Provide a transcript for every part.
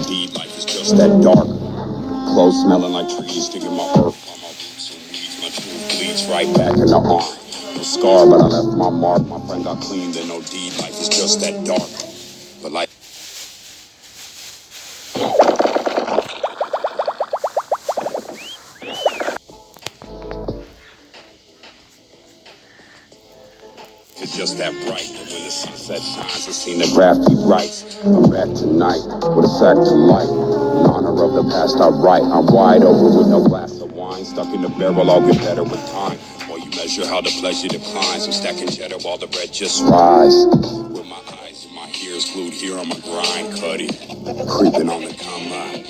no deed. Life is just that dark. Clothes smelling like trees, digging my earth on my roots and weeds. My truth bleeds right back in the arm. No scar, but I left my mark. My friend got clean, then no deed. Life is just that dark. But life is just that bright. And when the sunset shines, I seen the graffiti rights. I'm back tonight with a fact to life. In honor of the past I write. I'm wide open with no glass of wine. Stuck in the barrel, I'll get better with time. While you measure how the pleasure declines. I'm stacking cheddar while the bread just rise. With my eyes and my ears glued here on my grind, Cuddy. Creeping on the combine.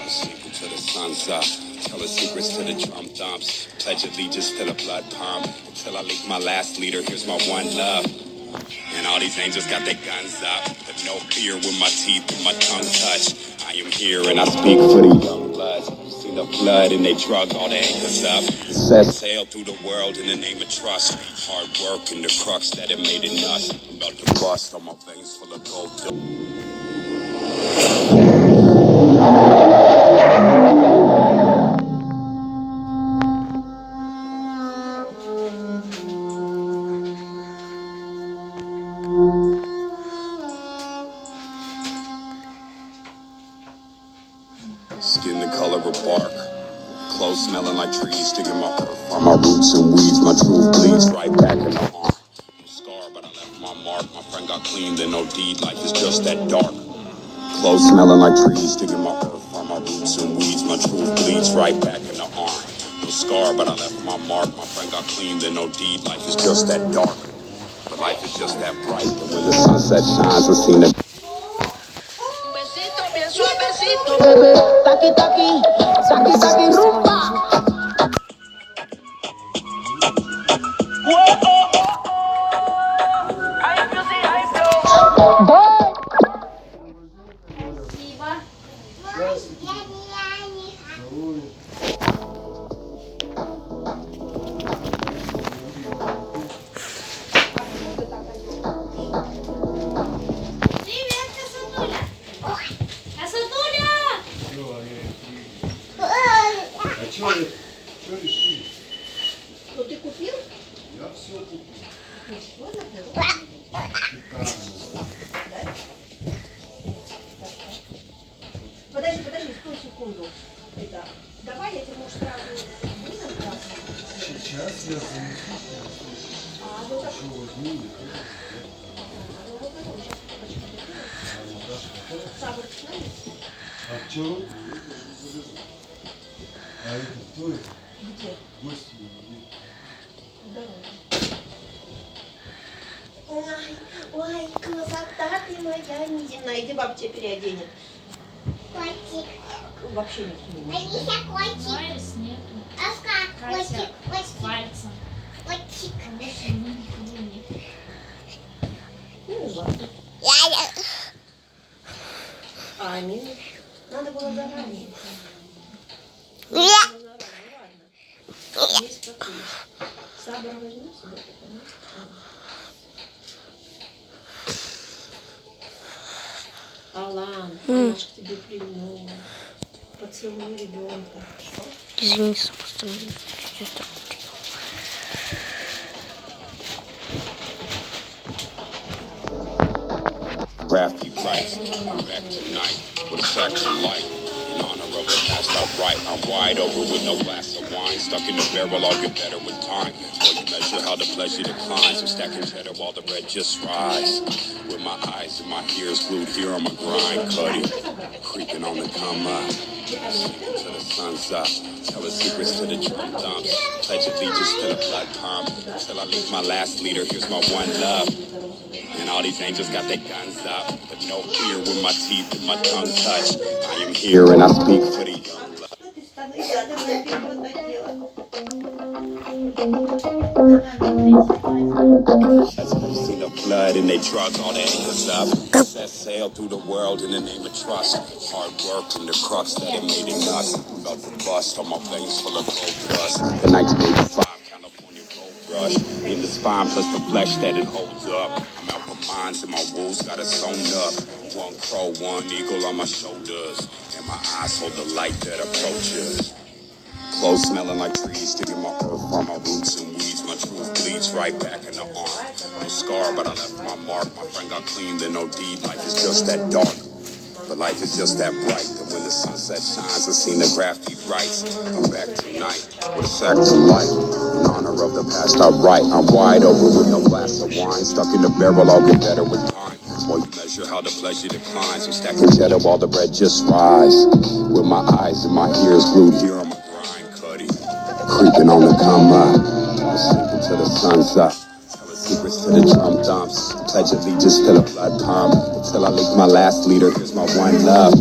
Sleeping till the sun's up. Tell the secrets to the drum thumps. Pledge allegiance to the blood pump. Until I leak my last leader, here's my one love. And all these angels got their guns up. But no fear when my teeth and my tongue touch. I am here and I speak for the young bloods. See the flood and they drug all the anchors up. Set sail through the world in the name of trust. Hard work and the crux that it made in us. I'm about to bust on my veins full of gold. Skin the color of bark. Clothes smelling like trees, digging my earth on my roots and weeds. My truth bleeds right back in the arm. No scar, but I left my mark. My friend got clean, then no deed. Life is just that dark. Clothes smelling like trees, digging my earth on my roots and weeds. My truth bleeds right back in the arm. No scar, but I left my mark. My friend got clean, then no deed. Life is just that dark. But life is just that bright. And when the sunset shines, I seen it. Bien suavecito, bebé, taqui taqui, taqui taqui rumba. Что решили? Что ты купил? Я все купил. Подожди, стой секунду. Это, давай я тебе, может, сразу вызов красный. Сейчас я занесу. Еще возьму. Сабр с нами? А что? А это кто это? Где? Гости. Ой, красота ты моя неземная. Иди, бабка тебя переоденет. Котик. Вообще никто не может. Алиса, котик. Вайрус нету. Аска, котик, котик. Пальцем. Котик. Больше никого нет. Ну, ладно. А, минус. Надо было заранее. Надо было заранее, ладно. Есть как есть. Сабр возьму себе, Алан, она ж к тебе прильнула. Поцелуй ребенка. Извини, просто чуть-чуть так. Graffiti rights. I'm back tonight with a fact to life. In honor of the past I write. I'm wide open with no glass of wine. Stuck in the barrel, I'll get better with time. While you measure how the pleasure declines. I'm stacking cheddar while the bread just rise. With my eyes and my ears glued here on my grind, Cuddy. Creeping on the come up. Sleeping till the sun's up. Tell the secrets to the drum dumps. Pledge allegiance to the blood pump. Till I leave my last leader, here's my one love. And all these angels got their guns up. But no fear when my teeth and my tongue touch. I am here and I speak for the young blood. See the flood and they drug all the anchors up. Set sail through the world in the name of trust. Hard work and the crux that it made in us. I'm about to bust on my veins full of gold dust. The 1985 California gold rush. In the spine plus the flesh that it holds up. I'm out for minds and my wolves got us sewn up. One crow, one eagle on my shoulders, and my eyes hold the light that approaches. Clothes smelling like trees, sticking my earth from my roots and weeds. My truth bleeds right back in the arm. No scar, but I left my mark. My friend got clean, then no deed. Life is just that dark. But life is just that bright, that when the sunset shines, I seen the graffiti rights. I'm back tonight with a sack to light. In honor of the past I write. I'm wide open with no glass of wine. Stuck in the barrel, I'll get better with time. While you measure how the pleasure declines. I'm stacking cheddar while the bread just rise. With my eyes and my ears glued here on my grind, Cuddy. Creeping on the come up. Sleeping till the sun's up. Secrets to the drum dumps, pledge allegiance to the blood pump. Until I leak my last leader, here's my one love.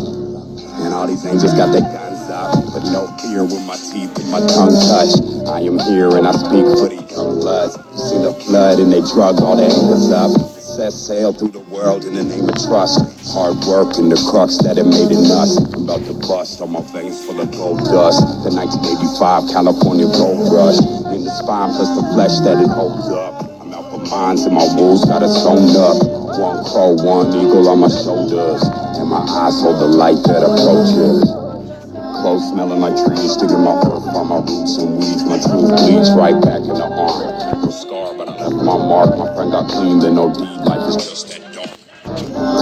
And all these angels got their guns up, but no fear with my teeth and my tongue touch. I am here and I speak for the young bloods. See the flood and they drug all their angels up. Set sail through the world in the name of trust. Hard work and the crux that it made in us. I'm about to bust on my veins full of gold dust. The 1985 California gold rush. In the spine plus the flesh that it holds up. Minds and my wolves got us sewn up. One crow, one eagle on my shoulders, and my eyes hold the light that approaches. Clothes smelling like trees, sticking my earth from my roots and weeds. My truth bleeds right back in the arm. No scar, but I left my mark. My friend got clean, then no deed. Life is just that dark.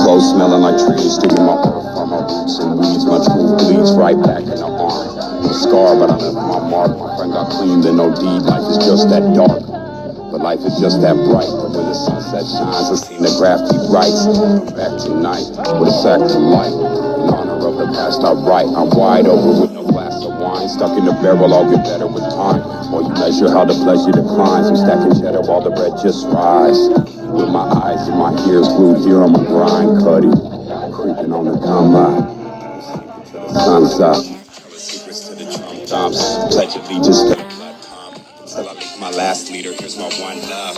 Clothes smelling like trees, sticking my earth from my roots and weeds. My truth bleeds right back in the arm. No scar, but I left my mark. My friend got clean, then no deed. Life is just that dark. But life is just that bright, that when the sunset shines, I seen the graffiti rights. I'm back tonight with a sack to light. In honor of the past I write. I'm wide open with no glass of wine. Stuck in the barrel, I'll get better with time. While you measure how the pleasure declines, I'm stacking cheddar while the bread just rise. With my eyes and my ears glued here on my grind, Cuddy. Creeping on the come up. Sleeping till the sun's up. Secrets to the drum dumps. Pledge allegiance to the blood pump. Till I meet my last leader, here's my one love.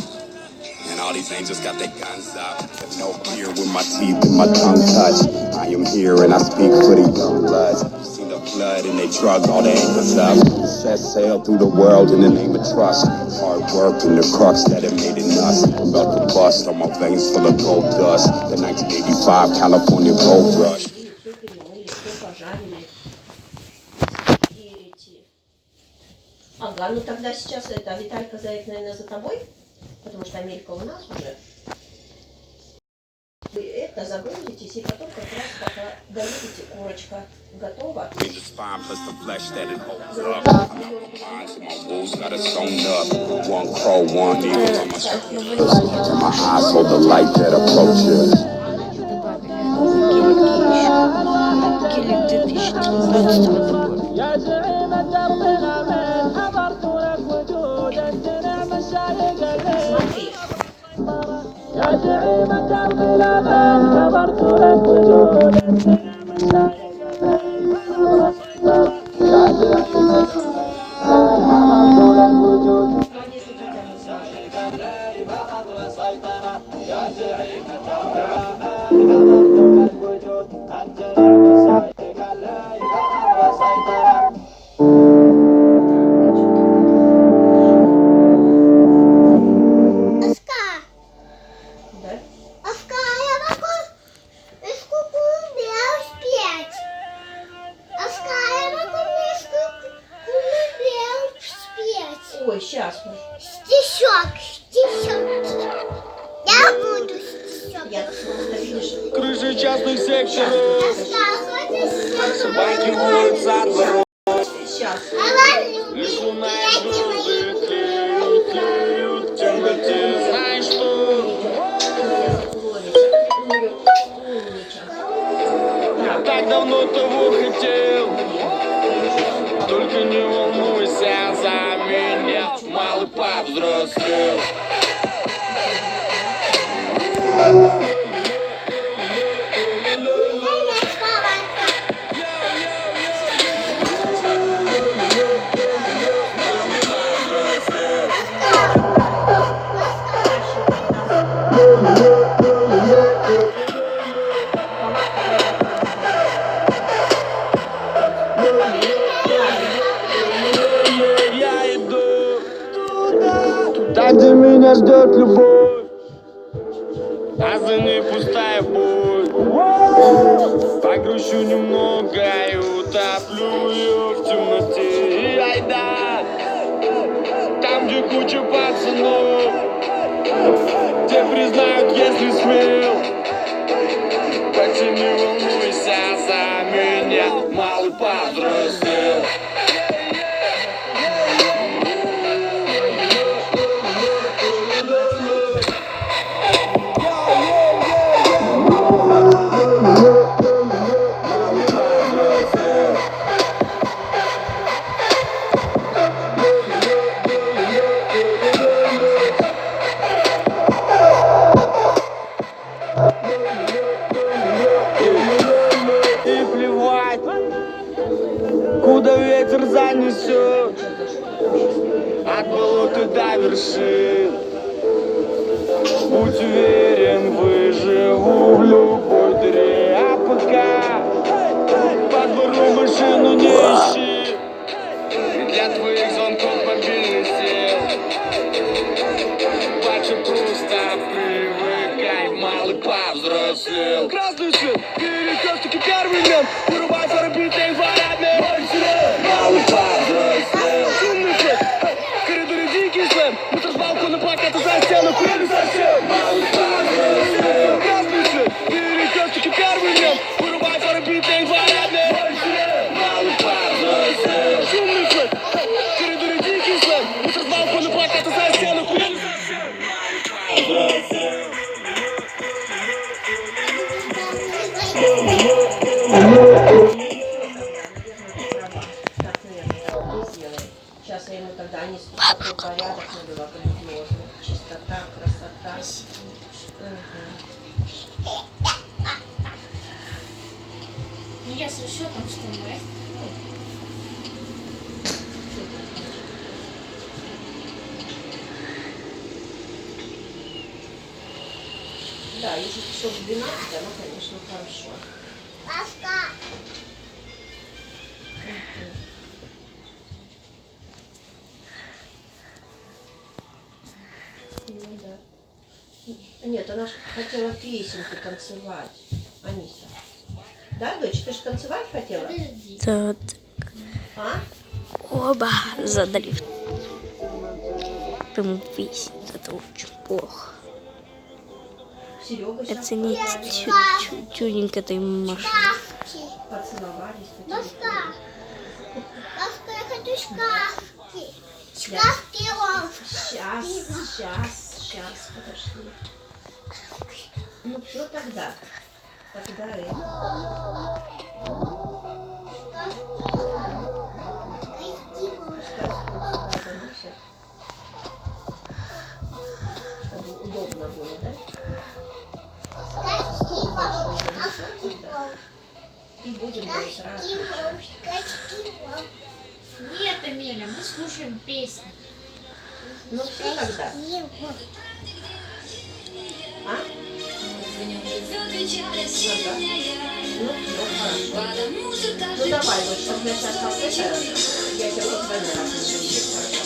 And all these angels got their guns up. There's no fear with my teeth and my tongue touch. I am here and I speak for the young bloods. Seen the flood and they drug all their angels up. Set sail through the world in the name of trust. Hard work and the crux that it made in us. I'm about to bust on my veins full of gold dust. The 1985 California gold rush. Все перемыли, все пожарили. И эти... Ага, ну тогда сейчас это, Виталька заедет, наверное, за тобой, потому что Амелька у нас уже. Вы это загрузитесь, и потом как раз пока доедете, курочка готова. In the spine plus the flesh that it holds up. I'm out of minds and my wolves got us sewn up. One crow, one eagle on my shoulders, and my eyes hold the light that approaches. Гелик 2013 года. Смотри. Да? Оскар, я могу из кукурузы спеть. Оскар, я могу из кукурузы спеть. Ой, сейчас. Стишок. Я буду стишок. Я просто, видишь, Крыши частных секторов, Оскар, хочешь банки улиц от ворот. сейчас. Лишь луна и звезды тлеют, темноте, знаешь что? Я так давно того хотел, только не волнуйся за меня, малый повзрослел. Я иду туда, где меня ждет любовь. А Грущу немного и утоплю ее в темноте. Айда, там, где куча пацанов, те признают, если смел. Так ты не волнуйся за меня, малый повзрослел. И плевать, куда ветер занесет, от болота до вершин. Будь уверен, выживу в любой дыре. А пока по двору машину не ищи, для твоих звонков мобильный сел. Батя, просто привыкай, малый повзрослел. Красный свет, перекресток и первый мент, вырубай фарбитый инфраредный. Малый повзрослел. Шумный флэш, в коридоре дикий слэм, мусор с балкона, плакаты за стену, хуяли совсем. Малый повзрослел. Красный свет, перекресток и первый мент, вырубай фарбитый инфраредный. Малый повзрослел. Шумный флэш, в коридоре дикий слэм, мусор с балкона, плакаты за стену, хуяли совсем. Сейчас я ему тогда не такой порядок навела, грандиозный. Чистота, красота. Ну, если что, там что, мы? Да, если часов 12, оно, конечно, хорошо. Паска. Ну да. Нет, она же хотела песенку танцевать. Аниса. Да, дочь, ты же танцевать хотела? Подожди. Да, А? оба задрифт. Прям висит. Это очень плохо. Серега сейчас Оцените тюнинг этой машины. Шкафки. поцеловались. Паска. Паска, я хочу шкафки. Шкафки, Ром. Сейчас, подожди. Ну, все тогда. Тогда и... Чтобы удобно было, да? И будем говорить сразу. Нет, Амеля, мы слушаем песни. Ну все тогда. А? Ну, хорошо. Ну давай, вот чтобы я сейчас это, я тебя позвоню как-нибудь. Хорошо.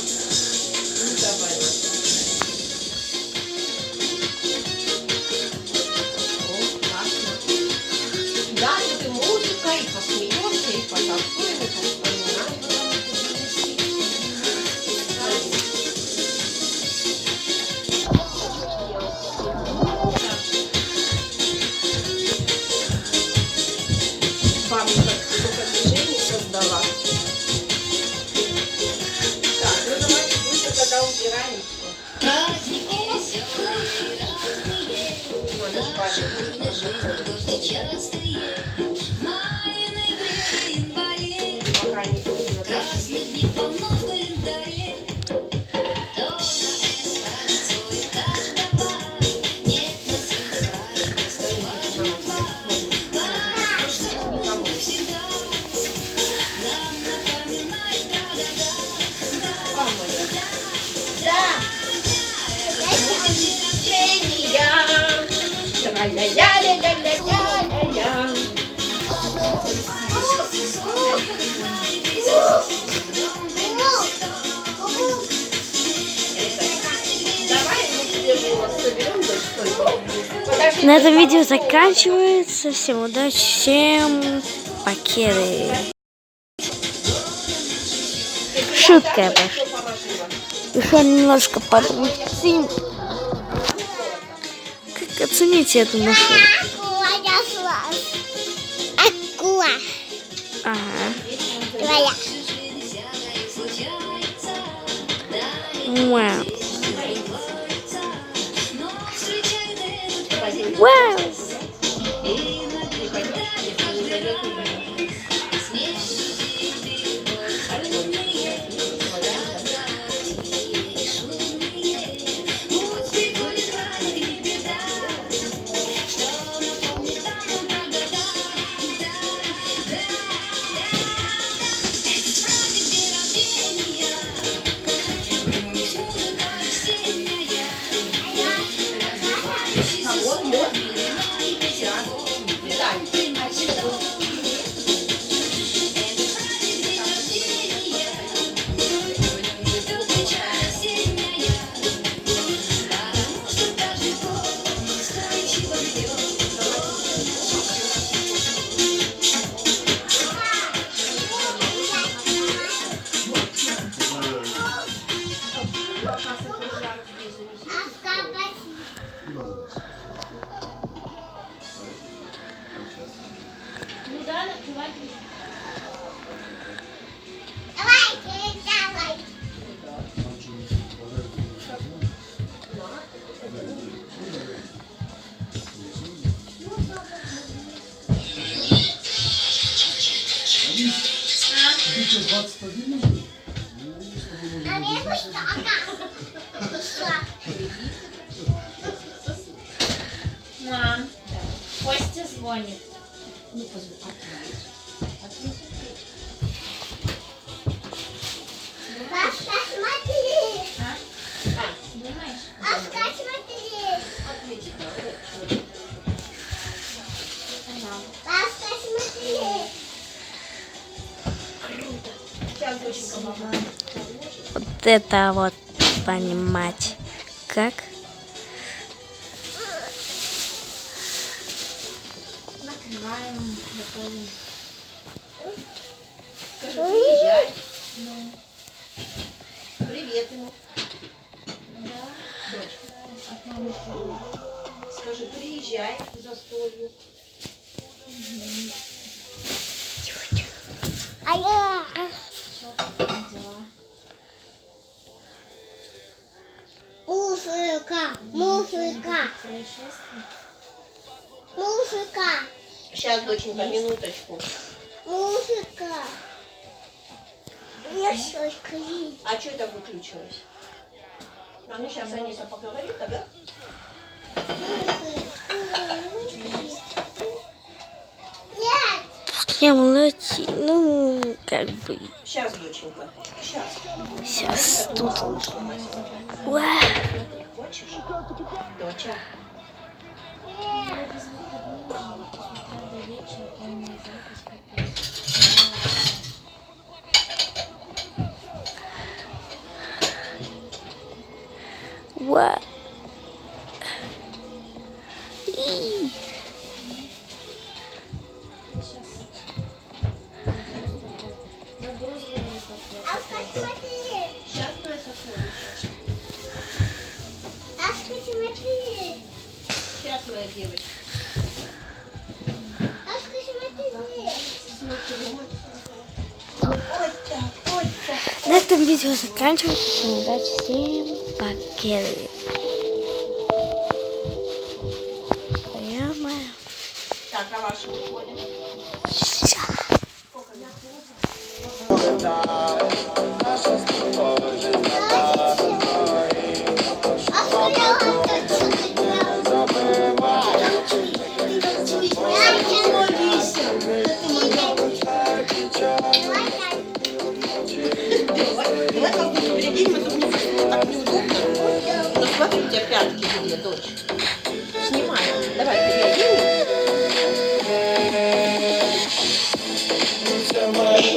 Ну давай, вот. О, классно. Да, тут и музыка, и посмеемся, и потанцуем, и повспоминаем. Бабушка сколько движений создала. Так, ну давайте быстро тогда убираем все. Надо ж пока не поздно, да? Тра-ля-ля-ля-ля-ля-ля-ля. На этом видео заканчивается. Всем удачи, всем покеды. Шутка пошла. Еще немножко подкрутим. Как оцените эту машину? Акула. Ага. Твоя. Вау. Вау. Мам, Костя звонит. Пашка, смотри. Думаешь? Пашка, смотри. Пашка, смотри. Вот это вот понимать. Как? Накрываем, готовим. Скажи, приезжай. Привет ему. Скажи, приезжай к застолью. Музыка, музыка, музыка, Сейчас, доченька, минуточку. музыка. Я щечка есть. А что это выключилось? А ну сейчас Аниса поговорит, тогда? Нет, Я молодец. Ну, как бы. Сейчас, доченька. Сейчас. Сейчас тут. Вау. Хочешь? Доча. Вау. И. Аска, смотри. Сейчас твоя сокровище. Аска, смотри. Сейчас, моя девочка. Аска, смотри. Ой, так, ой, так. На этом видео заканчивается. Всем удачи, всем покеды. Прямо. Так, а ваши выходим? Давай как-то передень, мы тут так неудобно. Ну смотри, у тебя пятки где, дочь. Снимай. Давай передень.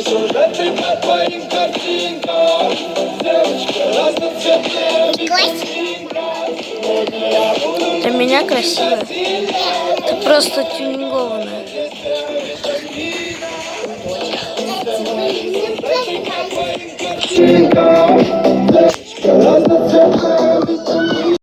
Сюжеты по твоим картинкам. Девочка разноцветная. Сегодня я буду Для меня красиво. Это просто тюнингованное. Не плакай.